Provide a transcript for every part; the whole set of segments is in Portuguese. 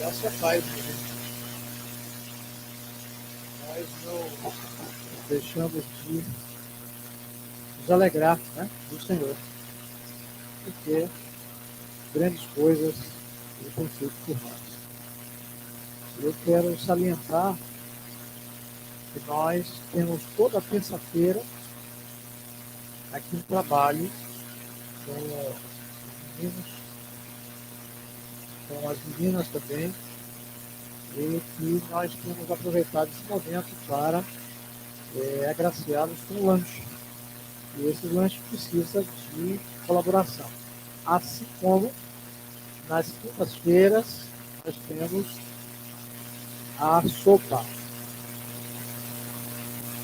Graça e paz, né? Nós não deixamos de nos alegrar, né, do Senhor, porque grandes coisas Ele tem feito por nós. Eu quero salientar que nós temos toda terça-feira aqui um trabalho com os meninos, com as meninas também, e que nós temos aproveitado esse momento para agraciá-los com o lanche. E esse lanche precisa de colaboração. Assim como nas quintas-feiras nós temos a sopa.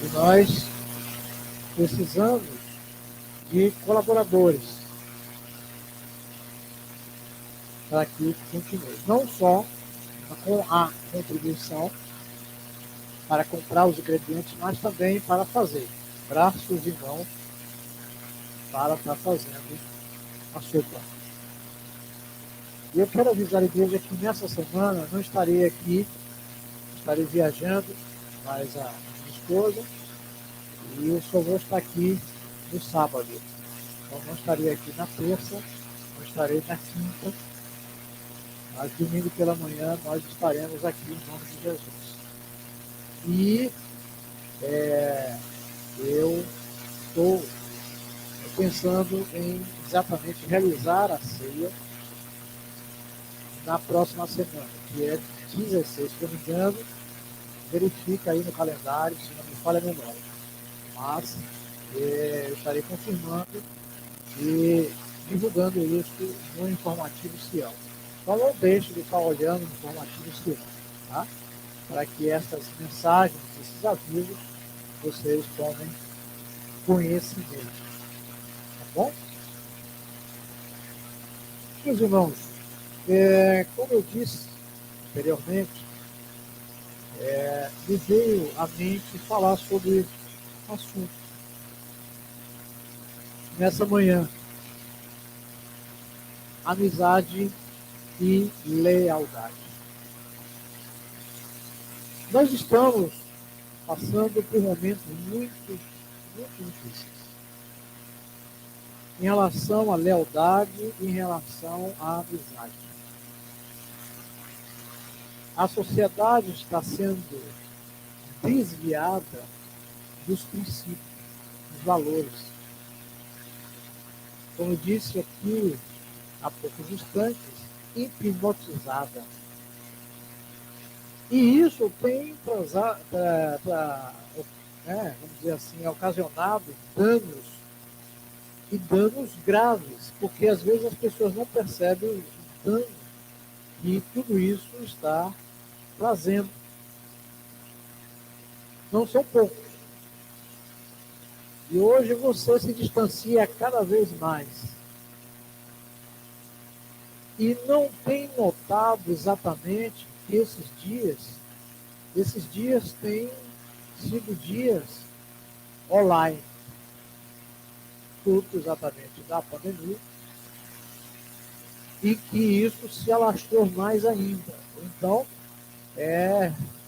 E nós precisamos de colaboradores para que continue. Não só com a contribuição para comprar os ingredientes, mas também para fazer. Braços e mãos para estar fazendo a sopa. E eu quero avisar a igreja que nessa semana não estarei aqui, estarei viajando, mas a minha esposa, e eu só vou estar aqui no sábado. Então não estarei aqui na terça, não estarei na quinta, mas domingo pela manhã nós estaremos aqui em nome de Jesus. E eu estou pensando em exatamente realizar a ceia na próxima semana, que é 16, se eu não me engano, verifica aí no calendário, se não me falha a memória. Mas eu estarei confirmando e divulgando isso no informativo Sião. Então não deixe de estar olhando no informativo Sião, tá? Para que essas mensagens, esses avisos, vocês tomem conhecimento. Tá bom? Meus irmãos, como eu disse anteriormente, me veio à mente falar sobre um assunto. Nessa manhã, amizade e lealdade. Nós estamos passando por momentos muito, muito difíceis em relação à lealdade e em relação à amizade. A sociedade está sendo desviada dos princípios, dos valores. Como disse aqui há poucos instantes, hipnotizada. E isso tem, vamos dizer assim, ocasionado danos, e danos graves, porque às vezes as pessoas não percebem o dano que tudo isso está trazendo. Não são poucos. E hoje você se distancia cada vez mais. E não tem notado exatamente que esses dias têm sido dias online, fruto exatamente da pandemia, e que isso se alastrou mais ainda. Então,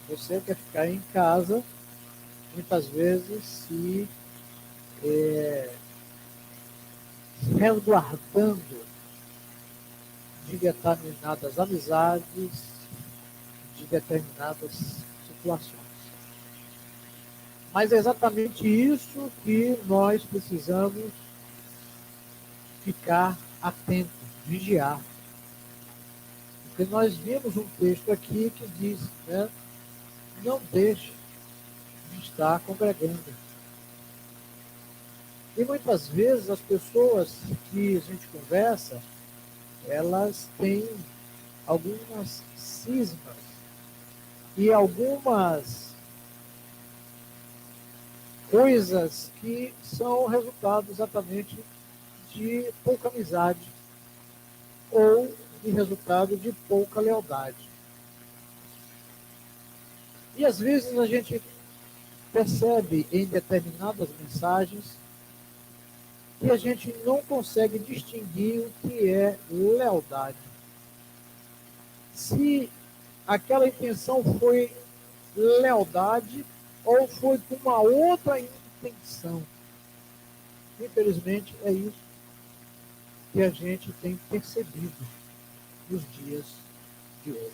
você quer ficar em casa, muitas vezes se resguardando de determinadas amizades, de determinadas situações. Mas é exatamente isso que nós precisamos ficar atentos, vigiar. Porque nós vimos um texto aqui que diz, né, não deixe de estar congregando. E muitas vezes as pessoas que a gente conversa, elas têm algumas cismas e algumas coisas que são resultado exatamente de pouca amizade ou de resultado de pouca lealdade. E às vezes a gente percebe em determinadas mensagens que a gente não consegue distinguir o que é lealdade. Se aquela intenção foi lealdade ou foi com uma outra intenção. Infelizmente, é isso que a gente tem percebido nos dias de hoje.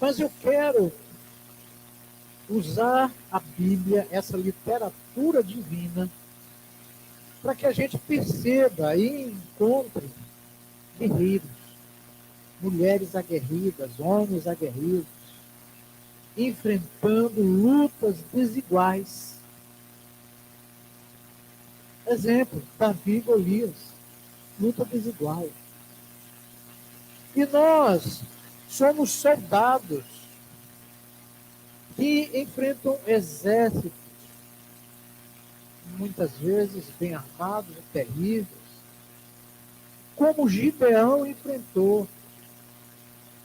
Mas eu quero usar a Bíblia, essa literatura divina, para que a gente perceba e encontre guerreiros, mulheres aguerridas, homens aguerridos, enfrentando lutas desiguais. Exemplo, Davi e Golias, luta desigual. E nós somos soldados que enfrentam exércitos, muitas vezes bem armados e terríveis, como Gideão enfrentou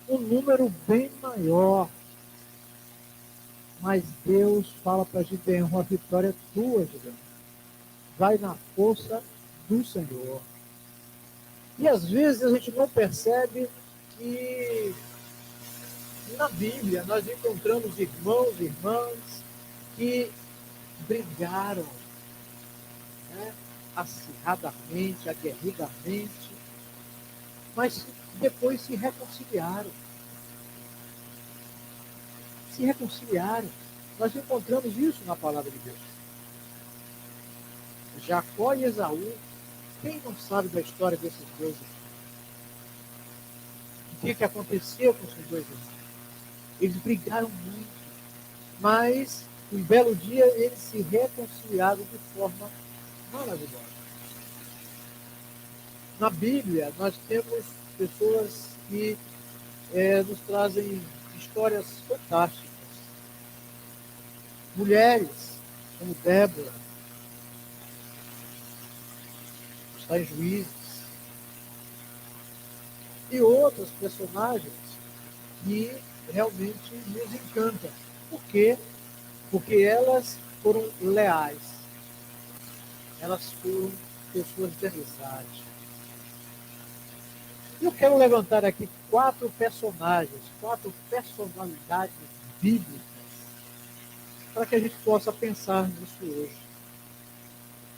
um número bem maior. Mas Deus fala para Gideão: a vitória é tua, Gideão. Vai na força do Senhor. E às vezes a gente não percebe que na Bíblia nós encontramos irmãos e irmãs que brigaram, né, acirradamente, aguerridamente, mas depois se reconciliaram. Se reconciliaram. Nós encontramos isso na palavra de Deus. Jacó e Esaú, quem não sabe da história desses dois irmãos? O que aconteceu com esses dois irmãos? Eles brigaram muito, mas um belo dia eles se reconciliaram de forma maravilhosa. Na Bíblia, nós temos pessoas que nos trazem histórias fantásticas. Mulheres, como Débora, está em Juízes, e outros personagens que realmente nos encantam. Por quê? Porque elas foram leais. Elas foram pessoas de amizade. E eu quero levantar aqui 4 personagens, 4 personalidades bíblicas, para que a gente possa pensar nisso hoje,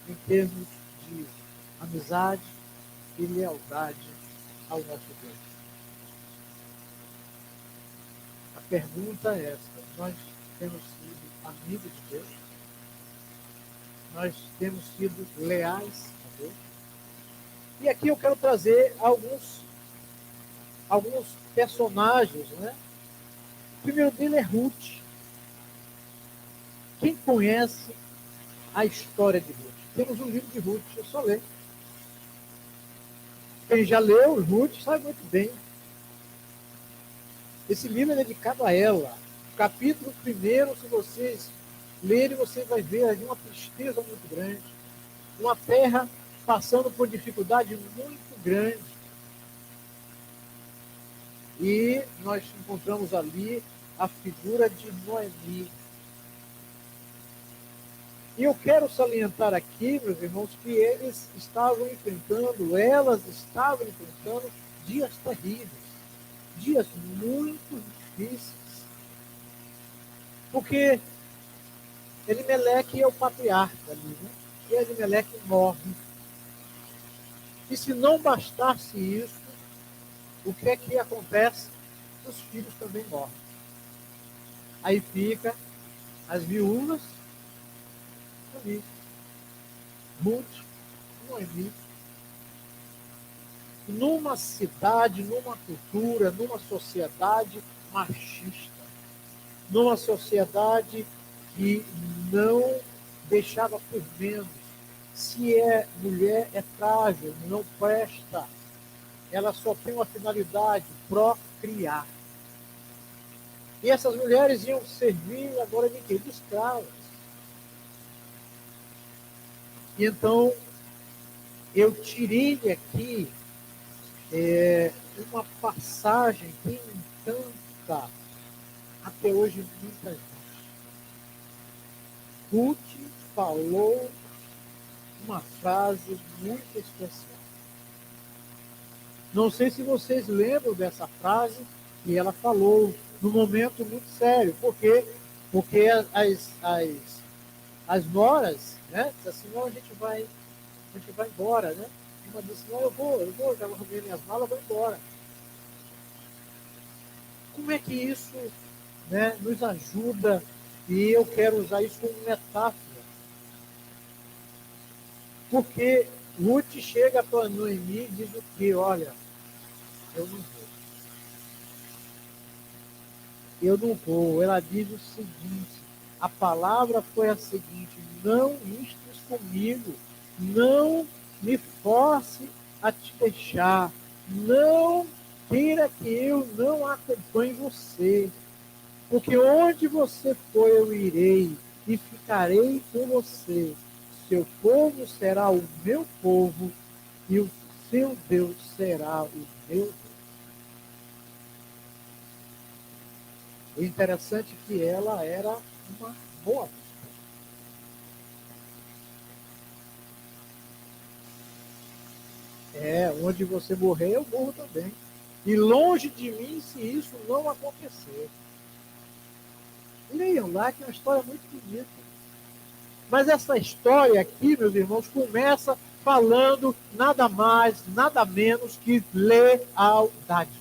em termos de amizade e lealdade ao nosso Deus. A pergunta é esta: nós temos sido amigos de Deus? Nós temos sido leais a Deus? E aqui eu quero trazer alguns personagens, né? O primeiro dele é Ruth. Quem conhece a história de Ruth? Temos um livro de Ruth, é só ler. Quem já leu Ruth sabe muito bem. Esse livro é dedicado a ela. O capítulo 1, se vocês lerem, você vai ver ali uma tristeza muito grande. Uma terra passando por dificuldade muito grande. E nós encontramos ali a figura de Noemi. E eu quero salientar aqui, meus irmãos, que elas estavam enfrentando dias terríveis, dias muito difíceis. Porque Elimeleque é o patriarca ali, né? E Elimeleque morre. E se não bastasse isso, o que é que acontece? Os filhos também morrem. Aí fica as viúvas ali. Ruth, Noemi. Numa cidade, numa cultura, numa sociedade machista. Numa sociedade que não deixava por menos. Se é mulher, é frágil, não presta. Ela só tem uma finalidade: procriar. E essas mulheres iam servir agora de quê? De escravas. E então, eu tirei aqui uma passagem que encanta até hoje muita gente. Ruth falou uma frase muito especial. Não sei se vocês lembram dessa frase, E ela falou num momento muito sério. Por quê? Porque as noras, né? Disse assim, não, a gente vai embora, né? Uma disse, não, eu vou, já arrumei minhas malas, vou embora. Como é que isso, né, nos ajuda? E eu quero usar isso como metáfora. Porque Ruth chega para Noemi e diz o quê? Olha, eu não vou. Eu não vou. Ela diz o seguinte, a palavra foi a seguinte, não instes comigo, não me force a te deixar, não queira que eu não acompanhe você, porque onde você for eu irei e ficarei com você. Seu povo será o meu povo e o seu Deus será o meu Deus. O interessante é que ela era uma boa pessoa. Onde você morrer, eu morro também. E longe de mim se isso não acontecer. Leiam lá que é uma história muito bonita. Mas essa história aqui, meus irmãos, começa falando nada mais, nada menos que lealdade.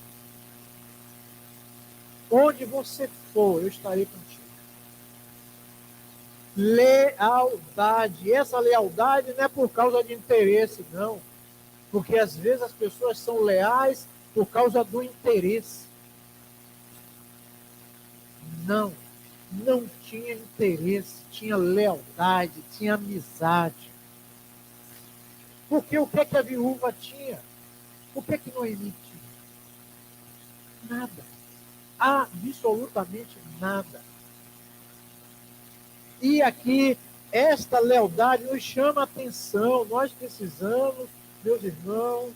Onde você for, eu estarei contigo. Lealdade. Essa lealdade não é por causa de interesse, não. Porque às vezes as pessoas são leais por causa do interesse. Não, não tinha interesse, tinha lealdade, tinha amizade. Porque o que a viúva tinha? O que Noemi tinha? Nada. Absolutamente nada. E aqui, esta lealdade nos chama a atenção. Nós precisamos, meus irmãos,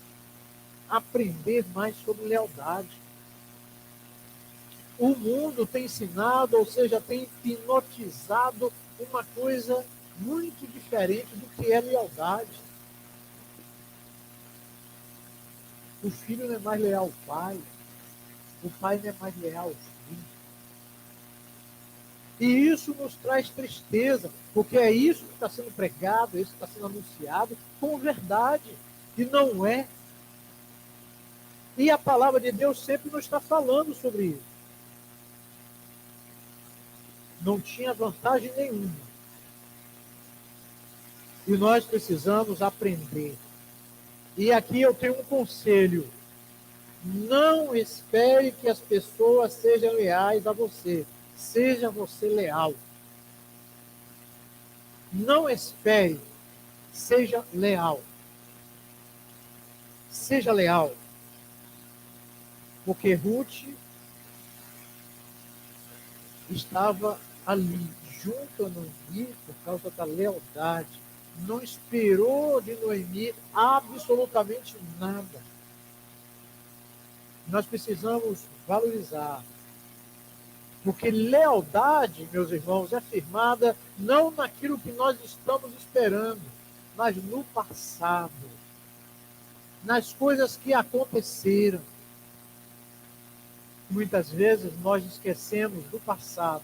aprender mais sobre lealdade. O mundo tem ensinado, ou seja, tem hipnotizado uma coisa muito diferente do que é lealdade. O filho não é mais leal ao pai, o pai não é mais leal ao filho. E isso nos traz tristeza, porque é isso que está sendo pregado, é isso que está sendo anunciado com verdade, e não é. E a palavra de Deus sempre nos está falando sobre isso. Não tinha vantagem nenhuma. E nós precisamos aprender. E aqui eu tenho um conselho. Não espere que as pessoas sejam leais a você. Seja você leal. Não espere. Seja leal. Seja leal. Porque Ruth estava ali, junto a Noemi, por causa da lealdade. Não esperou de Noemi absolutamente nada. Nós precisamos valorizar. Porque lealdade, meus irmãos, é firmada não naquilo que nós estamos esperando, mas no passado. Nas coisas que aconteceram. Muitas vezes nós esquecemos do passado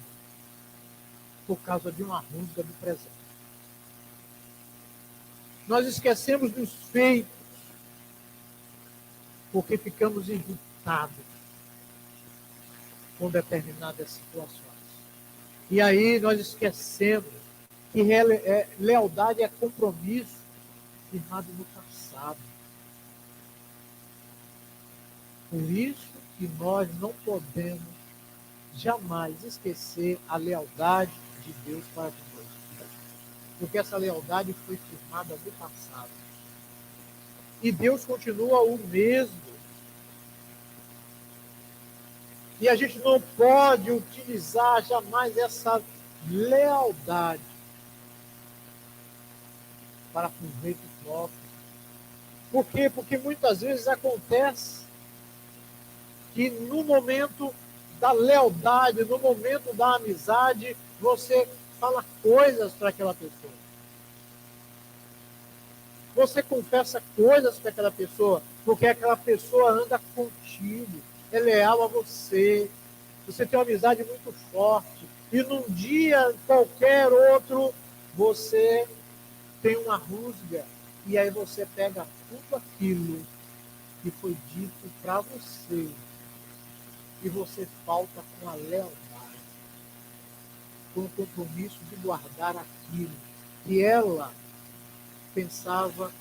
por causa de uma rusga do presente. Nós esquecemos dos feitos porque ficamos irritados com determinadas situações. E aí nós esquecemos que lealdade é compromisso firmado no passado. Por isso que nós não podemos jamais esquecer a lealdade de Deus para conosco. Porque essa lealdade foi firmada no passado. E Deus continua o mesmo. E a gente não pode utilizar jamais essa lealdade para proveito próprio. Por quê? Porque muitas vezes acontece que no momento da lealdade, no momento da amizade, você fala coisas para aquela pessoa. Você confessa coisas para aquela pessoa, porque aquela pessoa anda contigo. é leal a você. Você tem uma amizade muito forte. E num dia qualquer outro, você tem uma rusga. E aí você pega tudo aquilo que foi dito para você. E você falta com a lealdade, com o compromisso de guardar aquilo que ela pensava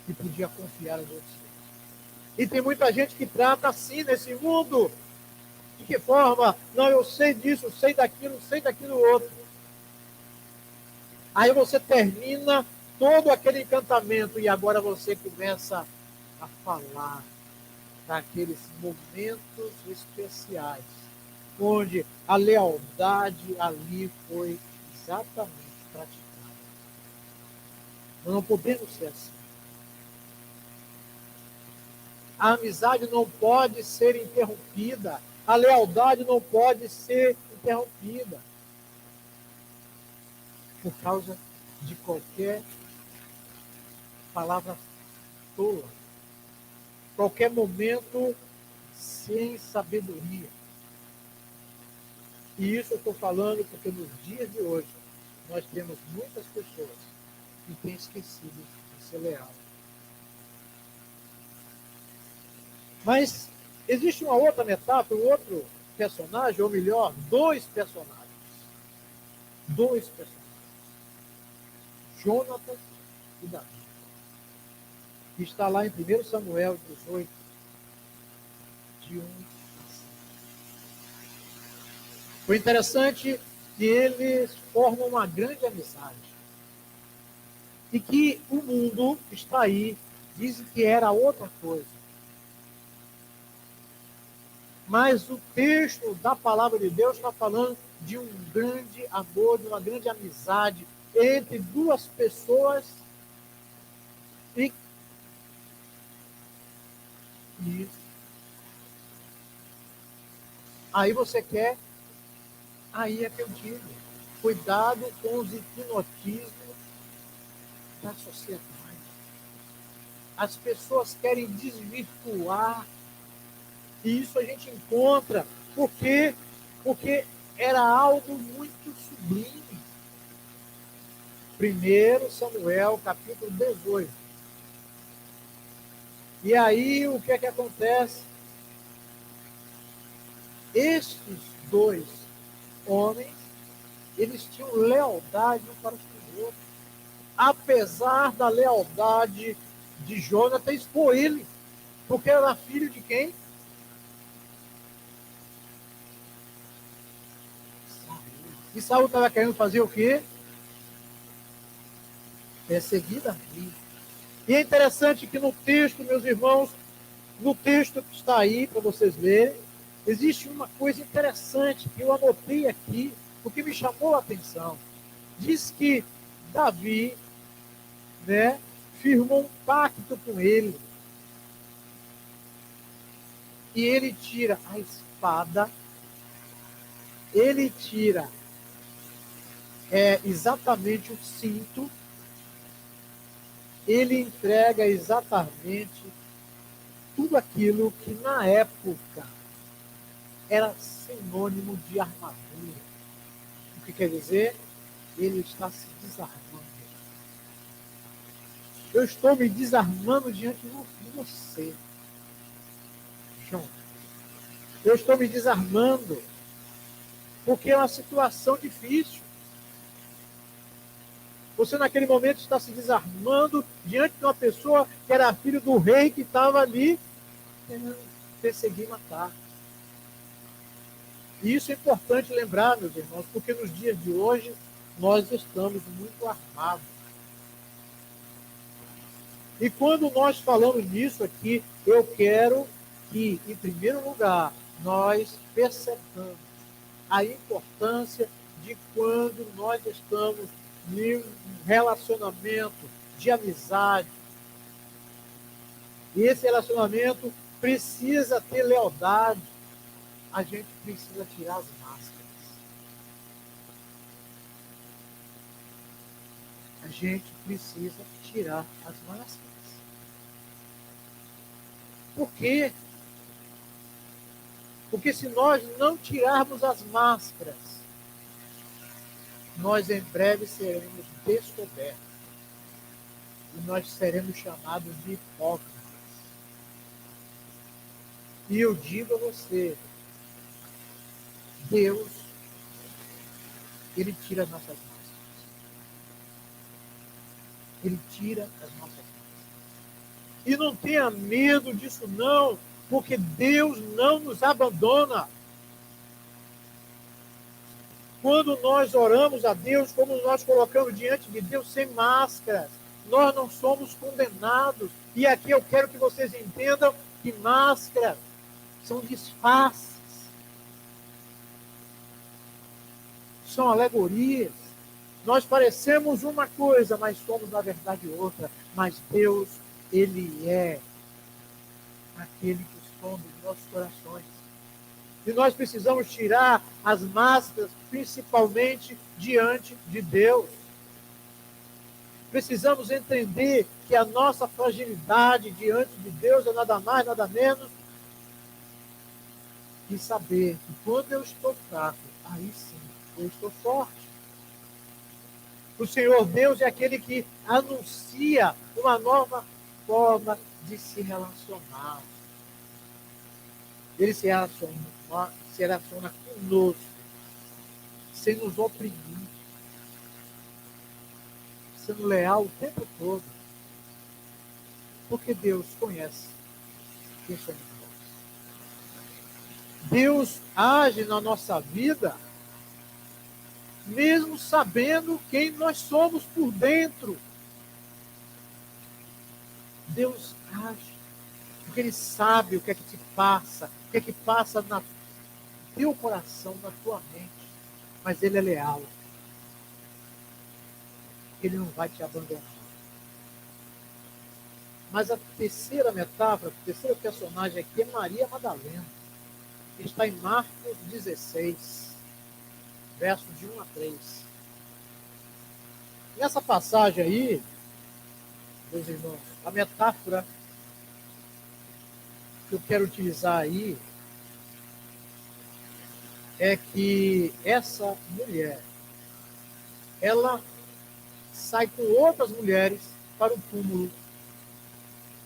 que podia confiar em você. E tem muita gente que trata assim nesse mundo. De que forma? Não, eu sei disso, sei daquilo outro. Aí você termina todo aquele encantamento e agora você começa a falar daqueles momentos especiais, onde a lealdade ali foi exatamente praticada. Nós não podemos ser assim. A amizade não pode ser interrompida. A lealdade não pode ser interrompida por causa de qualquer palavra tola, qualquer momento sem sabedoria. E isso eu estou falando porque nos dias de hoje nós temos muitas pessoas que têm esquecido de ser leal. Mas existe uma outra metáfora, um outro personagem, ou melhor, dois personagens. Dois personagens. Jonatas e Davi. Que está lá em 1 Samuel 18, de 1 a 5. O interessante é que eles formam uma grande amizade. E que o mundo está aí, dizem que era outra coisa. Mas o texto da palavra de Deus está falando de um grande amor, de uma grande amizade entre duas pessoas e aí você quer, aí é que eu digo, cuidado com os hipnotismos da sociedade. As pessoas querem desvirtuar, e isso a gente encontra, porque era algo muito sublime. 1 Samuel, capítulo 18. E aí, o que é que acontece? Estes dois homens, eles tinham lealdade um para os outros. Apesar da lealdade de Jonatas por ele, porque era filho de quem? E Saul estava querendo fazer o quê? Perseguir Davi. E é interessante que no texto, meus irmãos, no texto que está aí para vocês lerem, existe uma coisa interessante que eu anotei aqui, porque me chamou a atenção. Diz que Davi, né, firmou um pacto com ele. E ele tira a espada, ele tira exatamente o cinto, ele entrega exatamente tudo aquilo que na época era sinônimo de armadura. O que quer dizer? Ele está se desarmando. Eu estou me desarmando diante de você, João. Eu estou me desarmando porque é uma situação difícil. Você naquele momento está se desarmando diante de uma pessoa que era filho do rei que estava ali querendo perseguir e matar. E isso é importante lembrar, meus irmãos, porque nos dias de hoje nós estamos muito armados. E quando nós falamos nisso aqui, eu quero que, em primeiro lugar, nós percebamos a importância de quando nós estamos em um relacionamento de amizade. E esse relacionamento precisa ter lealdade. A gente precisa tirar as máscaras. A gente precisa tirar as máscaras. Por quê? Porque se nós não tirarmos as máscaras, nós em breve seremos descobertos. E nós seremos chamados de hipócritas. E eu digo a você, Deus, Ele tira as nossas máscaras. Ele tira as nossas máscaras. E não tenha medo disso não, porque Deus não nos abandona. Quando nós oramos a Deus, como nós colocamos diante de Deus sem máscaras, nós não somos condenados. E aqui eu quero que vocês entendam que máscaras são disfarces, são alegorias. Nós parecemos uma coisa, mas somos na verdade outra. Mas Deus, Ele é aquele que esconde os nossos corações. E nós precisamos tirar as máscaras, principalmente diante de Deus. Precisamos entender que a nossa fragilidade diante de Deus é nada mais, nada menos que saber que quando eu estou fraco, aí sim, eu estou forte. O Senhor Deus é aquele que anuncia uma nova forma de se relacionar. Ele se relaciona conosco, sem nos oprimir, sendo leal o tempo todo. Porque Deus conhece quem somos nós. Deus age na nossa vida, mesmo sabendo quem nós somos por dentro. Deus age, porque Ele sabe o que é que te passa, o que é que passa no teu coração, na tua mente. Mas Ele é leal. Ele não vai te abandonar. Mas a terceira metáfora, o terceiro personagem aqui é Maria Madalena, que está em Marcos 16, versos de 1 a 3. Nessa passagem aí, meus irmãos, a metáfora que eu quero utilizar aí é que essa mulher, ela sai com outras mulheres para o túmulo.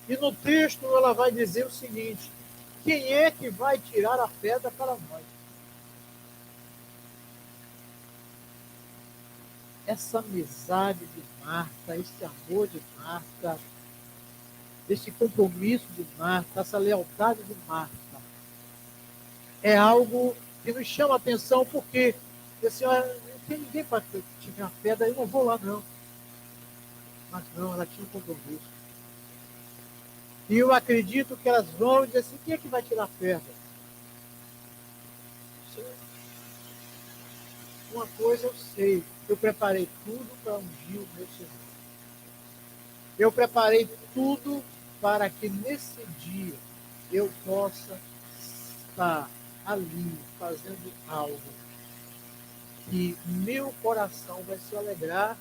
E no texto ela vai dizer o seguinte: quem é que vai tirar a pedra para nós? Essa amizade de Marta, esse amor de Marta, esse compromisso de Marta, essa lealdade de Marta, é algo que nos chama a atenção, porque assim, não tem ninguém para tirar a pedra, eu não vou lá não. Mas não, ela tinha um compromisso. E eu acredito que elas vão dizer assim: quem é que vai tirar a pedra? Uma coisa eu sei, eu preparei tudo para ungir o meu Senhor. Eu preparei tudo para que nesse dia eu possa estar ali fazendo algo que meu coração vai se alegrar.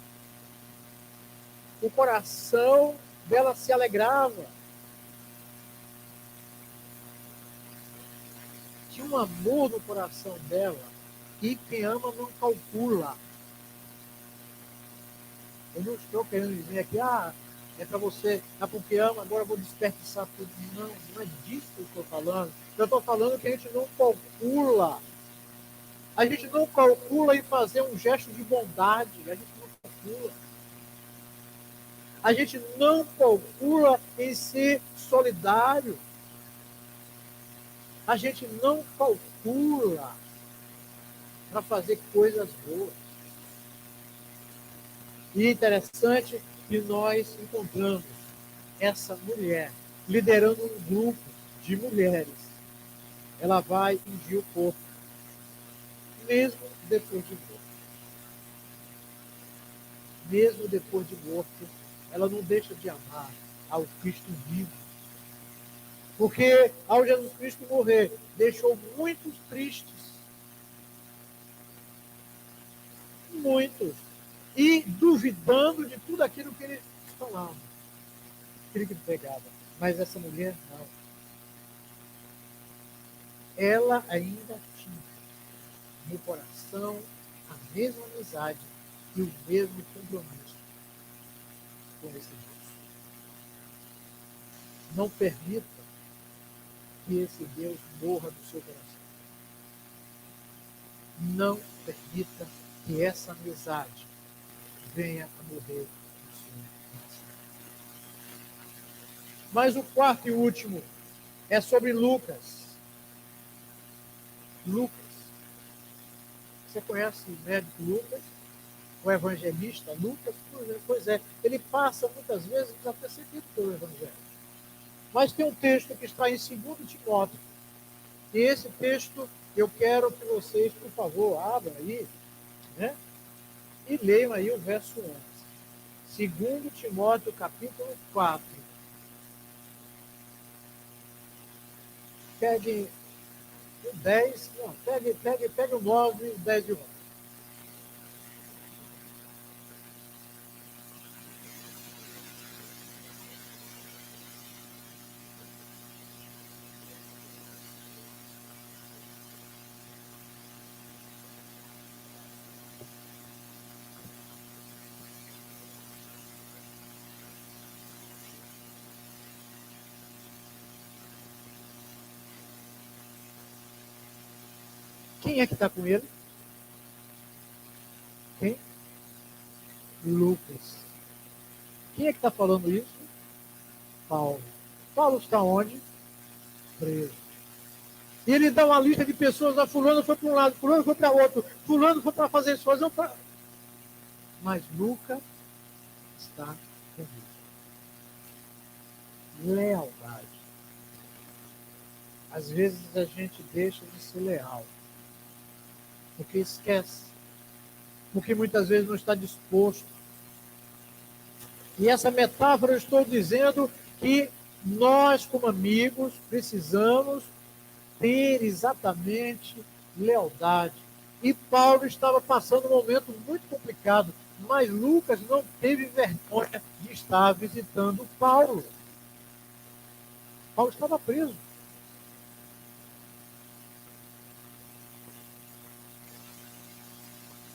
O coração dela se alegrava. Tinha um amor no coração dela, e quem ama não calcula. Eu não estou querendo dizer aqui, é para você, porque ama, agora eu vou desperdiçar tudo. Não, não é disso que eu estou falando. Eu estou falando que a gente não calcula. A gente não calcula em fazer um gesto de bondade. A gente não calcula. A gente não calcula em ser solidário. A gente não calcula para fazer coisas boas. E é interessante que nós encontramos essa mulher liderando um grupo de mulheres. Ela vai ungir o corpo, mesmo depois de morto. Mesmo depois de morto, ela não deixa de amar ao Cristo vivo. Porque ao Jesus Cristo morrer, deixou muitos tristes. Muitos. E duvidando de tudo aquilo que eles falavam. Aquilo que ele pregava. Mas essa mulher, não. ela ainda tinha no coração a mesma amizade e o mesmo compromisso com esse Deus. Não permita que esse Deus morra do seu coração. Não permita que essa amizade venha a morrer do seu coração. Mas o quarto e último é sobre Lucas. Lucas. Você conhece o médico Lucas? O evangelista Lucas? Pois é, ele passa muitas vezes desapercebido pelo evangelho. Mas tem um texto que está em 2 Timóteo. E esse texto eu quero que vocês, por favor, abram aí, né? E leiam aí o verso 11. 2 Timóteo, capítulo 4. Pegue o 10, não, pegue o 9 e o 10 de 11. Quem é que está com ele? Quem? Lucas. Quem é que está falando isso? Paulo. Paulo está onde? Preso. E ele dá uma lista de pessoas, a fulano foi para um lado, fulano foi para outro, fulano foi para fazer isso, fazer para... Mas Lucas está comigo. Lealdade. Às vezes a gente deixa de ser leal, porque esquece, porque muitas vezes não está disposto. E essa metáfora eu estou dizendo que nós, como amigos, precisamos ter exatamente lealdade. E Paulo estava passando um momento muito complicado, mas Lucas não teve vergonha de estar visitando Paulo. Paulo estava preso.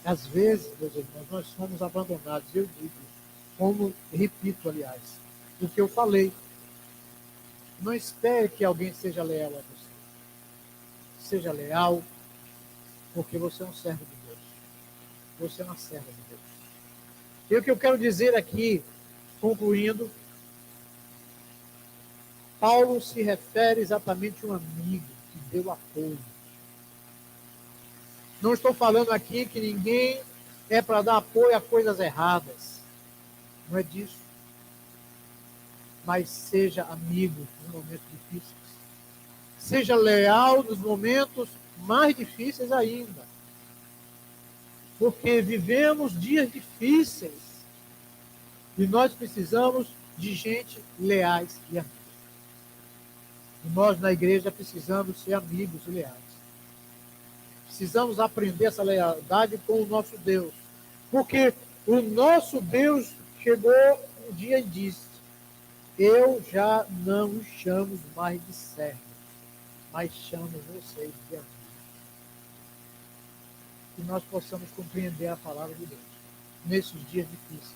Às vezes, meus irmãos, nós somos abandonados, eu digo, como repito, aliás, o que eu falei. Não espere que alguém seja leal a você. Seja leal, porque você é um servo de Deus. Você é uma serva de Deus. E o que eu quero dizer aqui, concluindo, Paulo se refere exatamente a um amigo que deu apoio. Não estou falando aqui que ninguém é para dar apoio a coisas erradas. Não é disso. Mas seja amigo nos momentos difíceis. Seja leal nos momentos mais difíceis ainda. Porque vivemos dias difíceis. E nós precisamos de gente leais e amigos. E nós na igreja precisamos ser amigos e leais. Precisamos aprender essa lealdade com o nosso Deus. Porque o nosso Deus chegou um dia e disse: eu já não os chamo mais de servos, mas chamo vocês de amigos. Que nós possamos compreender a palavra de Deus nesses dias difíceis.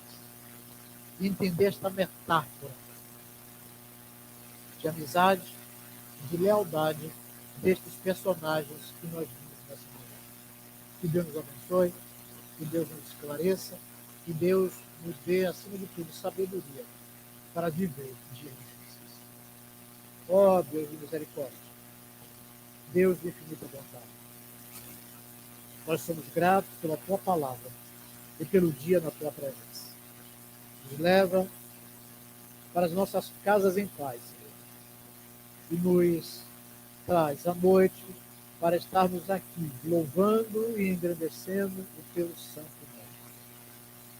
E entender esta metáfora de amizade, de lealdade destes personagens que nós vimos nessa manhã. Que Deus nos abençoe, que Deus nos esclareça, que Deus nos dê, acima de tudo, sabedoria para viver dias difíceis. Ó Deus de misericórdia, Deus de infinita bondade, nós somos gratos pela Tua palavra e pelo dia na Tua presença. Nos leva para as nossas casas em paz, Senhor, e nos traz a noite para estarmos aqui, louvando e engrandecendo o Teu santo nome.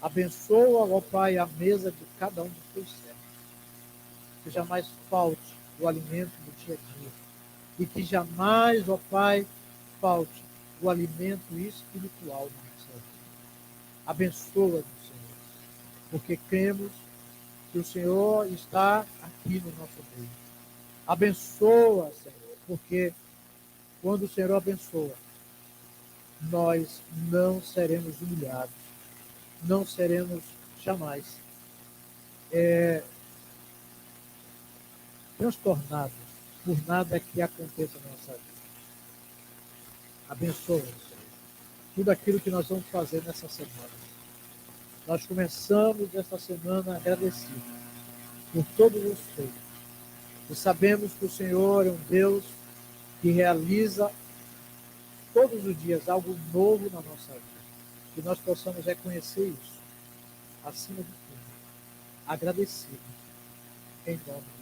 Abençoa, ó Pai, a mesa de cada um dos Teus servos. Que jamais falte o alimento do dia a dia. E que jamais, ó Pai, falte o alimento espiritual da nossa vida. Abençoa-nos, Senhor, porque cremos que o Senhor está aqui no nosso meio. Abençoa, Senhor, porque quando o Senhor abençoa, nós não seremos humilhados, não seremos jamais transtornados por nada que aconteça na nossa vida. Abençoa, Senhor, tudo aquilo que nós vamos fazer nessa semana. Nós começamos esta semana agradecidos por todos os feitos. E sabemos que o Senhor é um Deus que realiza todos os dias algo novo na nossa vida. Que nós possamos reconhecer isso, acima de tudo, agradecidos, em nome de